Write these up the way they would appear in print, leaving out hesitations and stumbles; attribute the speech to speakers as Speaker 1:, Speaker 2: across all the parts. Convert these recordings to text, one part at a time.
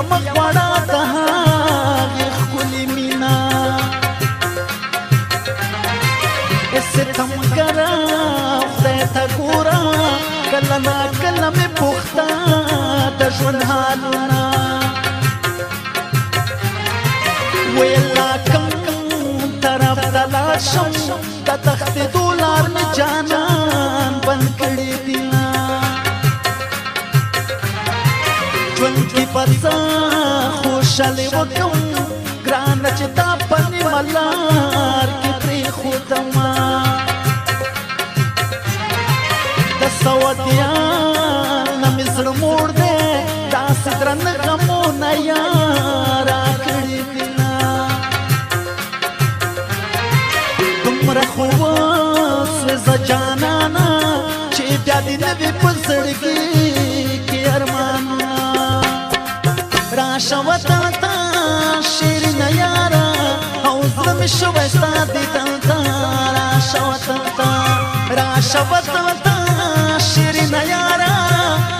Speaker 1: مخوړه د هغې ښکلې مینا ستمګره خدای ته ګوره کله ناکله مې پوښته د ژوند حالونه ویلا کوم طرف ته لاړ شم د تښتېدو لار مې جانان بند کړې دینه ژوند کې به څه خوشحالي وکړم ګرانه چې دا په نیمه لار کې پرېښودمه د سوادیا نه مې زړه موړ دی داسې درنه غمونه یاره کړي دینه دومره خو وسوځه جانانه چې بیا دې نه وي په زړګي کې ارمانونه راشه وطن ته شیرینه یاره او زړه مې شوی ستا دیدن ته راشه وطن ته راشه وطن ته شیرینه یاره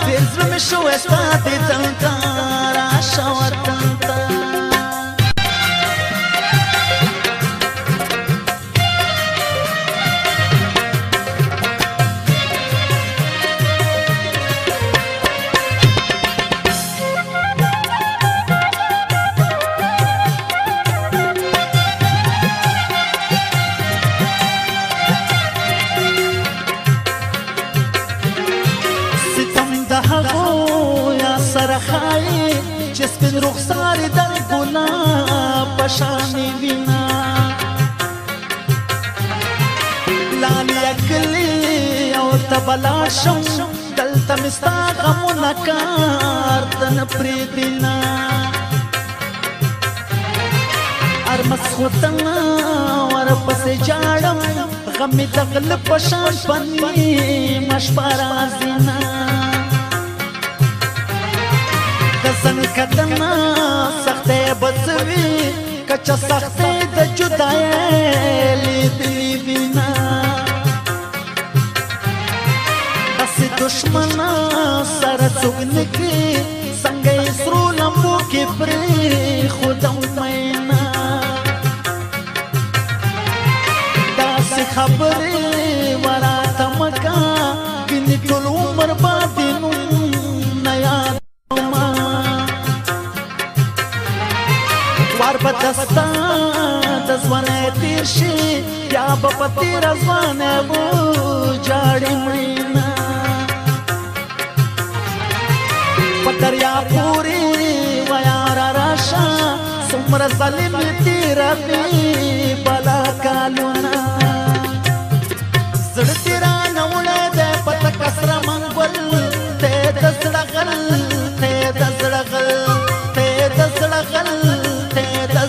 Speaker 1: ډېر زړه مې شوی ستا دیدن ته راشه وطن ته چې سپین رخسار در ګلاب په شانې وینا لالې اکلې او ته به لاړ شم دلته مې ستا غمونه کار ته نه پرېږدينا هر مسخوتنه ورپسې جاړم غم مې د غله په شان په نیمه شپه راځينا زن کدنا سخته بڅوي کچا سخته د جدای لیدلی وینا اس دشمن سره څوګنکي څنګه سرو لمبو کې پرې خودم مینا داس خبره وراته مکا کینی ټول عمر باندې نو نیا وار په دستا د ځوانۍ تېر شي بیا به په تېره ځوانۍ وجاړې مړینه په دریاب پورې ویاره راشه څومره ظالم یې تېروي بلا کالونه زړه دې رانه وړی دی په تکه سره منګول ته د زړه غل ته د زړه غل ته د زړه غل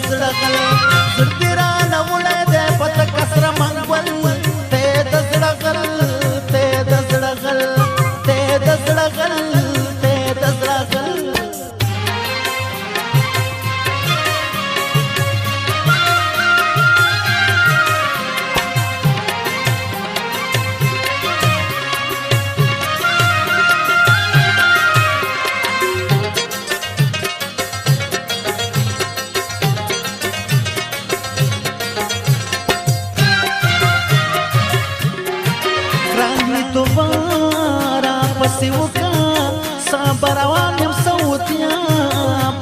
Speaker 1: زړه رانه وړی دی په تکه سره منګول ته د زړه غل ته د زړه غل ته د زړه غل ته د زړه غل دوباره پسې وکړه صبر روان یم سعودیا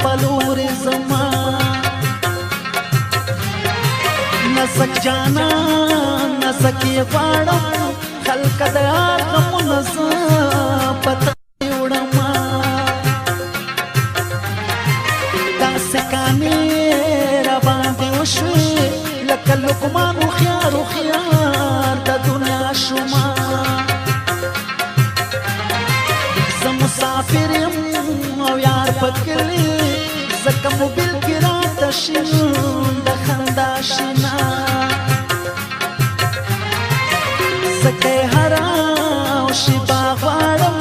Speaker 1: په لورې زما نازک جانان نازک یې غواړم خلکه د یار غمونه زه په تندي وړمه داسې کانې راباندې وشوې لکه لقمان هوښیار هوښیار د دنیا شومه مسافر یم او یار په کلي ځکه موبیل کې راته شین د خندا شینا ځکه یې هره شیبه غواړم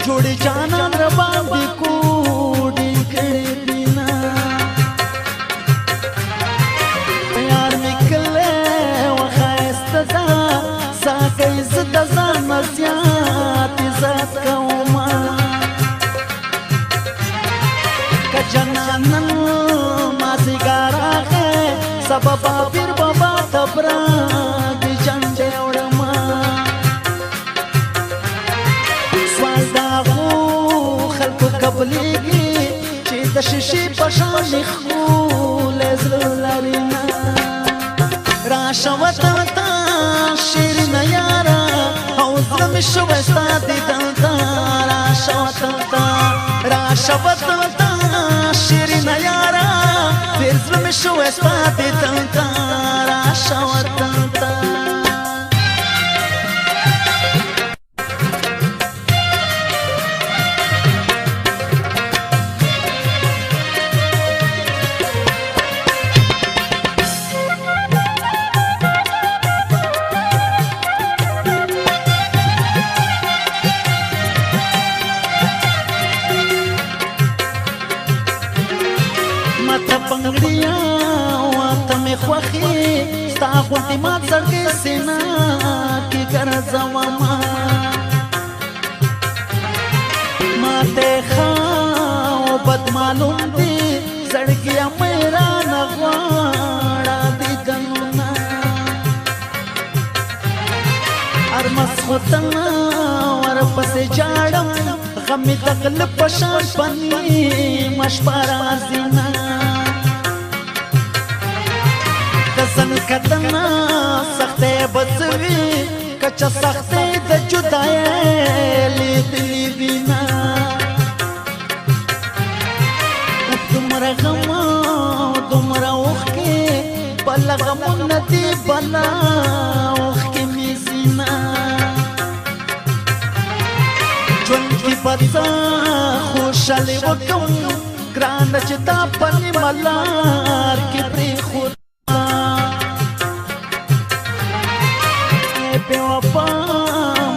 Speaker 1: جوړې جانان راباندې کوډې کړې دینه یار مې کلی و ښایسته ده ځکه یې زه د ځان نه زیات عزت کومه جنا بابا پیر بابا تبرا دی جنډه وړما سوال داغو خلکو قبلېږي چې د شیشې په شان ښکلی زړه لري راشه وطن ته شیرینه یاره او زړه مې شوی ستا دیدن ته راشه وطن ته راشه وطن ته شیرینه یاره ډېر زړه مې شوی ستا دیدن ته راشه وطن ته پنګړیا واته مې خوښي ستا غوندې ما زړګی سینه کې ګرځومه ماته ښه او بد معلوم دي زړګیه مې رانه غواړه دیدنونه هر ماسخوتنه ورپسې جاړم غم مې د غله په شان په نیمه شپه راځینه دزن کتنا سخته بزوی کچا سخته د جدای لیدلی وینا دومره غم دومره اوښکې بله غمونه دي بله اوښکې مې زینا ژوند کې به څه خوشحالي وکړم ګرانه چې دا په نیمه لار کې پرېښود بے وفا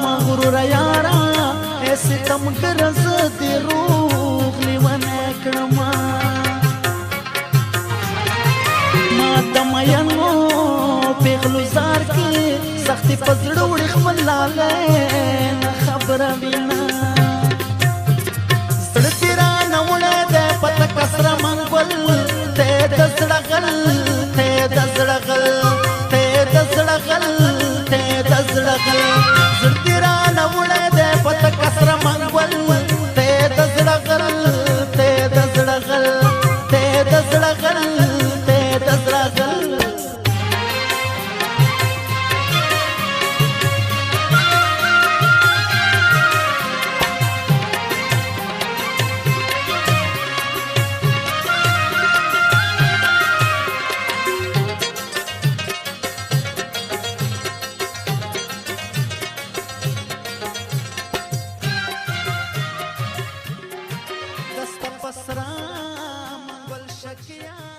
Speaker 1: مغرور یارا ایسے تم گرز دی روح لیوانے کرما ما دمینو پیغلو زار کی سختی پزڑوڑی خملالے خبر بینا سڑتی را نوڑے دے پتا کسر منگول تے دزڑغل تے دزڑغل تے دزڑغل زړګي رانه وړی دی پته کسره منګول ته د زړه غل ته د زړه غل ته د زړه غل ته د زړه غل Pasra mangol shakya